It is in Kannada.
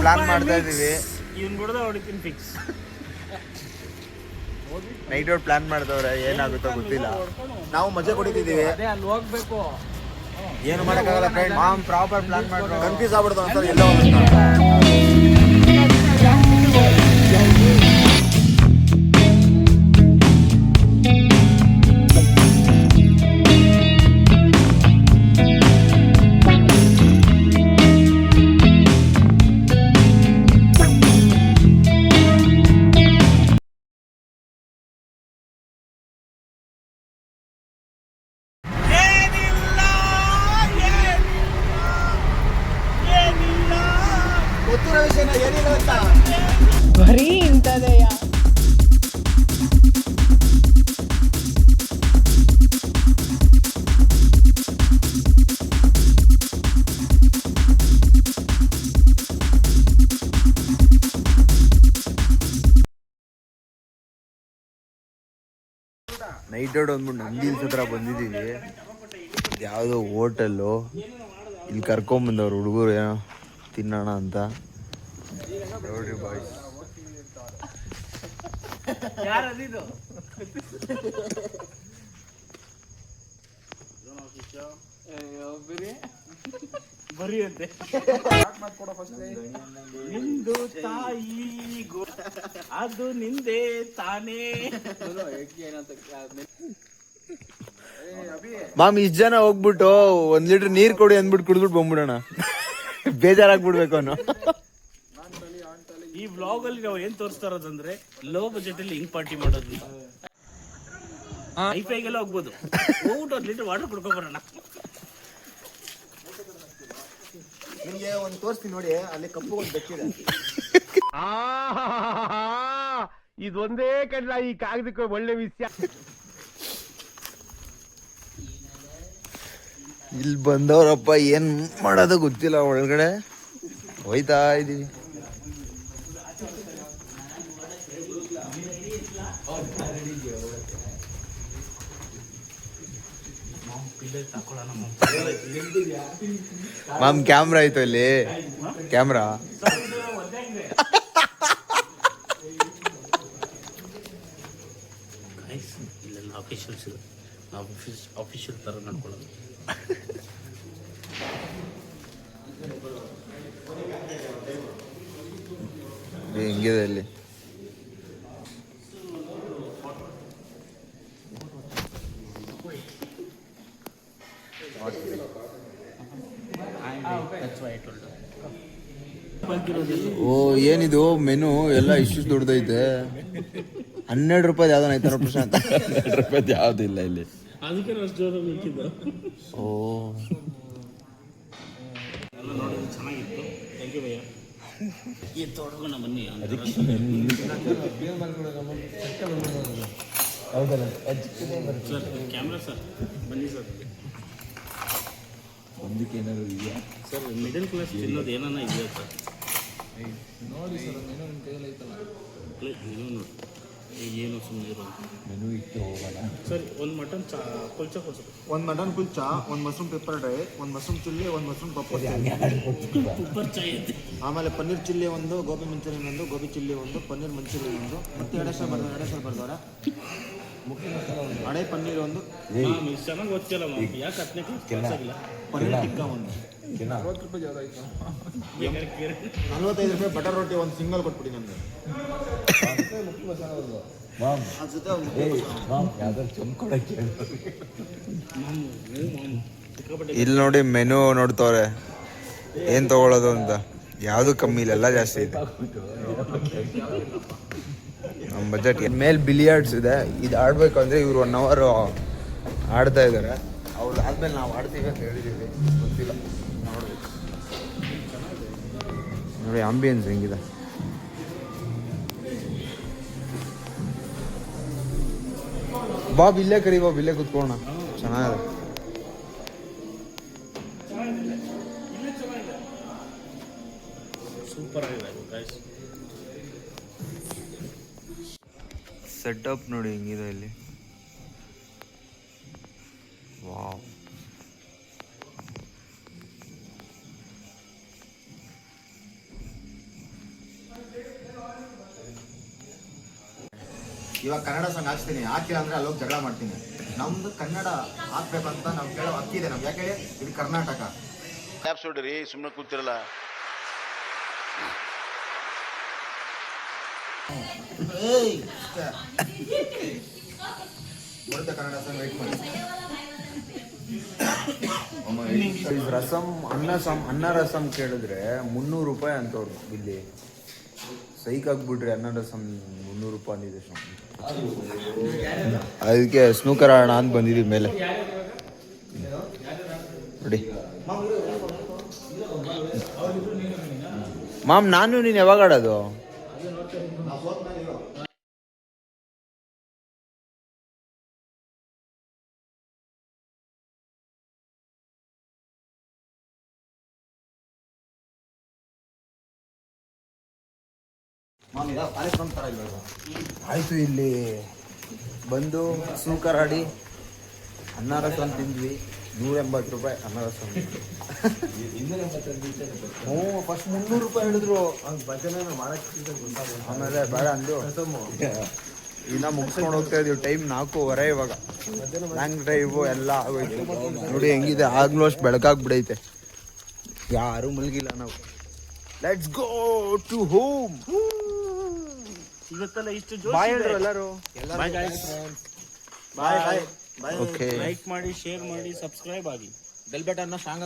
ಪ್ಲಾನ್ ಮಾಡ್ತಾ ಇದೀವಿ. ಇವನ್ ಬಿಡದ ಹೊಡಿತೀನಿ ಫಿಕ್ಸ್. ನೈಟ್ ಔಟ್ ಪ್ಲಾನ್ ಮಾಡ್ದವ್ರೆ, ಏನಾಗುತ್ತೋ ಗೊತ್ತಿಲ್ಲ. ನಾವು ಮಜಾ ಕೊಡ್ತಿದ್ದೀವಿ. ಅಲ್ಲಿ ಹೋಗ್ಬೇಕು, ಏನು ಮಾಡಕ್ಕಾಗಲ್ಲ ಫ್ರೆಂಡ್. ಮಾಮ್ ಪ್ರಾಪರ್ ಪ್ಲಾನ್ ಮಾಡ್ರು, ಕನ್ಫ್ಯೂಸ್ ಆಗ್ಬಿಡ್ತು ಸರ್ ಎಲ್ಲ. ಬರೀ ಇಂಥದೆಯ. ನೈಟ್ ಔಟ್ ಅಂದ್ಬಿಟ್ಟು ನಂದಿ ಹಿಲ್ಸ್ ಹತ್ರ ಬಂದಿದ್ದೀವಿ. ಯಾವುದೋ ಹೋಟೆಲ್ಲು, ಇಲ್ಲಿ ಕರ್ಕೊಂಬಂದವ್ರು ಹುಡುಗರು ಏನೋ ತಿನ್ನೋಣ ಅಂತ. ನೋಡ್ರಿ ಬಾಯ್ಸ್, ಬರೀ ಅಂತೆ ನಿಂದು ತಾಯಿ ಅದು ನಿಂದೆ ತಾನೇ. ಮಾಮ್ ಇಷ್ಟು ಜನ ಹೋಗ್ಬಿಟ್ಟು 1 ಲೀಟರ್ ನೀರ್ ಕೊಡಿ ಅಂದ್ಬಿಟ್ಟು ಕುಡಿದ್ಬಿಟ್ಟು ಬಂದ್ಬಿಡೋಣ. ಬೇಜಾರಾಗ್ಬಿಡ್ಬೇಕು ಅನ್ನೋ. ಈ ವ್ಲಾಗ್ ಅಲ್ಲಿ ನಾವು ಏನ್ ತೋರಿಸ್ತಾ ಇರೋದಂದ್ರೆ ಲೋ ಬಜೆಟ್ ಅಲ್ಲಿ ಹಿಂಗ್ ಪಾರ್ಟಿ ಮಾಡೋದು. ಐಫೈಗೆಲ್ಲ ಹೋಗ್ಬೋದು, ಹೋಗ್ಬಿಟ್ಟು 1 ಲೀಟರ್ ವಾಟರ್ ಕುಡ್ಕೊಂಡ್ ಬರೋಣ. ನಿಮ್ಗೆ ಒಂದು ತೋರಿಸ್ತೀನಿ ನೋಡಿ, ಅಲ್ಲಿ ಕಪ್ಪು ಒಂದು ಬೆಕ್ಕಿದೆ. ಇದೊಂದೇ ಕಡ್ಲ ಈ ಕಾಗದಕ್ಕೆ ಒಳ್ಳೆ ವಿಷಯ. ಇಲ್ಲಿ ಬಂದವ್ರಪ್ಪ ಏನ್ ಮಾಡೋದು ಗೊತ್ತಿಲ್ಲ. ಒಳಗಡೆ ಹೋಯ್ತಾ ಇದೀವಿ. ಮಾಮ್ ಕ್ಯಾಮ್ರಾ ಆಯ್ತು ಇಲ್ಲಿ, ಕ್ಯಾಮ್ರಾ. ಇಲ್ಲೆಲ್ಲ ಆಫೀಷಿಯಲ್ಸ್ ಆಫೀಷಿಯಲ್ ತರ ನಡ್ಕೊಳ್ಳೋದು. ಹೆಂಗಿದೆ ಇಲ್ಲಿ. ಓ ಏನಿದು ಮೆನು ಎಲ್ಲ ಇಷ್ಟು ದೊಡ್ಡದೈತೆ. 12 ರೂಪಾಯಿ ಯಾವ್ದು ಆಯ್ತಾರ ಪ್ರಶಾಂತ್? 12 ರೂಪಾಯಿ ಯಾವ್ದು ಇಲ್ಲ ಇಲ್ಲಿ. ಅದಕ್ಕೆ ಅಷ್ಟು ಜೋರಾಗಿ ಇಕ್ಕಿದ್ದು. ಓ ಎಲ್ಲ ನೋಡೋದು ಚೆನ್ನಾಗಿತ್ತು. ಥ್ಯಾಂಕ್ ಯು ಭಯ್ಯ. ಈ ತೊಡ್ಗೋಣ ಬನ್ನಿ. ಸರ್ ಕ್ಯಾಮ್ರಾ ಸರ್ ಬನ್ನಿ ಸರ್. ಒಂದಕ್ಕೆ ಏನಾದ್ರು ಇದೆಯಾ ಸರ್? ಮಿಡಲ್ ಕ್ಲಾಸ್ ತಿನ್ನೋದು ಏನಾನ ಇದೆಯಾ ಸರ್? ನೋಡಿ ಸರ್, ಮೆನು ನಿಮ್ಮ ಕೈಯಲ್ಲಿ ಐತಲ್ಲ. ಮೆನು ನೋಡಿ, ಏನು ಸುಮ್ಮನೆ ಇರೋ ಮೆನು ಇಟ್ಟು ಹೋಗೋಣ ಸರ್. ಒಂದು ಮಟನ್ ಕುಲ್ಚಾ ಕೊಡ್ಸೋದು, ಒಂದು ಮಟನ್ ಕುಲ್ಚಾ, ಒಂದು ಮಶ್ರೂಮ್ ಪೆಪ್ಪರ್ ಡ್ರೈ, ಒಂದು ಮಶ್ರೂಮ್ ಚಿಲ್ಲಿ, ಒಂದು ಮಶ್ರೂಮ್ ಪಪ್ಪರ್, ಪಪ್ಪರ್ ಚಾಯ್ ಐತೆ. ಆಮೇಲೆ ಪನ್ನೀರ್ ಚಿಲ್ಲಿ ಒಂದು, ಗೋಬಿ ಮಂಚೂರಿಯನ್ ಒಂದು, ಗೋಬಿ ಚಿಲ್ಲಿ ಒಂದು, ಪನ್ನೀರ್ ಮಂಚೂರಿಯನ್ ಒಂದು, ಮತ್ತೆ ಎರಡೇ ಬರ್ದವ್ರೆ ಅಡೆ ಪನ್ನೀರ್ ಒಂದು. ಚೆನ್ನಾಗಿ ಓದ್ತಿಲ್ಲ ಯಾಕೆ 10ನೇ ಕ್ಲಾಸ್ ಆಗಿಲ್ಲ. ಪನ್ನೀರ್ ಟಿಕ್ಕಾ ಒಂದು. 45 ರೂಪಾಯಿ ಬಟರ್ ರೋಟಿ ಒಂದು ಸಿಂಗಲ್ ಕೊಟ್ಬಿಡಿ ನನಗೆ. ಇಲ್ಲಿ ನೋಡಿ ಮೆನು ನೋಡ್ತವ್ರೆ ಏನ್ ತಗೊಳ್ಳೋದು ಅಂತ. ಯಾವುದು ಕಮ್ಮಿ ಇಲ್ಲ, ಎಲ್ಲ ಜಾಸ್ತಿ ಇದೆ. ನಮ್ಮ ಬಜೆಟ್ ಮೇಲೆ ಬಿಲಿಯಾರ್ಡ್ಸ್ ಇದೆ. ಇದು ಆಡ್ಬೇಕು ಅಂದ್ರೆ ಇವ್ರು 1 ಅವರ್ ಆಡ್ತಾ ಇದ್ದಾರೆ. ಅವ್ರು ಆದ್ಮೇಲೆ ನಾವು ಆಡ್ತೀವಿ ಅಂತ ಹೇಳಿದ್ದೀವಿ, ಗೊತ್ತಿಲ್ಲ, ನೋಡ್ಬೇಕು. ನೋಡಿ ಆಂಬಿಯನ್ಸ್ ಹೆಂಗಿದೆ. ಬಾಬ್ ಇಲ್ಲೇ ಕರಿ, ಬಾಬ್ ಇಲ್ಲೇ ಕುತ್ಕೋಣ, ಚೆನ್ನಾಗಿದೆ. ಸೂಪರ್ ಆಗಿದೆ ಗೈಸ್. ಸೆಟಪ್ ನೋಡಿ ಹೆಂಗಿದೆ ಇಲ್ಲಿ. ವಾವ್, ಇವಾಗ ಕನ್ನಡ ಸಾಂಗ್ ಹಾಕ್ತೀನಿ, ಹಾಕಿಲ್ಲ ಅಂದ್ರೆ ಅಲ್ಲೋಗಿ ಜಗಳ ಮಾಡ್ತೀನಿ. ನಮ್ದು ಕನ್ನಡ ಹಾಕ್ಬೇಕಂತ ನಾವು ಕೇಳೋ ಹಕ್ಕಿದೆ ನಮ್ಗೆ. ಯಾಕೆ ಇದು ಕರ್ನಾಟಕ. ಆ್ಯಪ್ಸ್ ಹೊಡ್ರಿ, ಸುಮ್ಮನೆ ಕೂತಿರಲ್ಲ. ಬರುತ್ತೆ ಕನ್ನಡ ಸಾಂಗ್, ವೆಯ್ಟ್ ಮಾಡಿ. ರಸಂ ಅನ್ನ ರಸಂ ಕೇಳಿದ್ರೆ 300 ರೂಪಾಯಿ ಅಂತವ್ರು ಇಲ್ಲಿ. ಸೈಕ್ ಆಗ್ಬಿಟ್ರಿ. ಅನ್ನ ರಸಂ 300 ರೂಪಾಯಿ ಅಂದಿದೆ. ಅದಕ್ಕೆ ಸ್ನೂಕರ್ ಆಡೋಣ ಅಂತ ಬಂದಿದ್ದೀವಿ ಮೇಲೆ ನೋಡಿ. ಮಾಮ್ ನಾನು ನೀನು ಯಾವಾಗ ಆಡೋದು? ಆಯಿತು, ಇಲ್ಲಿ ಬಂದು ಸ್ನೂಕರ್ ಆಡಿ ಅನ್ನ ರಸಂ ತಿಂದ್ವಿ. 180 ರೂಪಾಯಿ ಅನ್ನ ರಸಂ. ಹ್ಞೂ, ಫಸ್ಟ್ 300 ರೂಪಾಯಿ ಹೇಳಿದ್ರು. ಆಮೇಲೆ ಬೇಡ ಅಂದು ಇನ್ನ ಮುಗಿಸ್ಕೊಂಡು ಹೋಗ್ತಾ ಇದೀವಿ. ಟೈಮ್ 4:15 ಇವಾಗ. ಲಾಂಗ್ ಡ್ರೈವು ಎಲ್ಲ ಆಗೋಯ್ತು. ನೋಡಿ ಹೆಂಗಿದೆ, ಆಗ್ಲೂ ಅಷ್ಟು ಬೆಳಕಾಗ್ಬಿಡೈತೆ. ಯಾರು ಮಲಗಿಲ್ಲ ನಾವು. Let's go to home. ಇವತ್ತೆಲ್ಲ ಇಷ್ಟು ಬಾಯ್ ಹೇಳ್ರು ಎಲ್ಲರೂ. Bye guys. Bye bye bye. Okay, like ಮಾಡಿ, ಶೇರ್ ಮಾಡಿ, ಸಬ್ಸ್ಕ್ರೈಬ್ ಆಗಿ. ಬೆಲ್ ಬಟನ್ನ ಸಾಂಗ್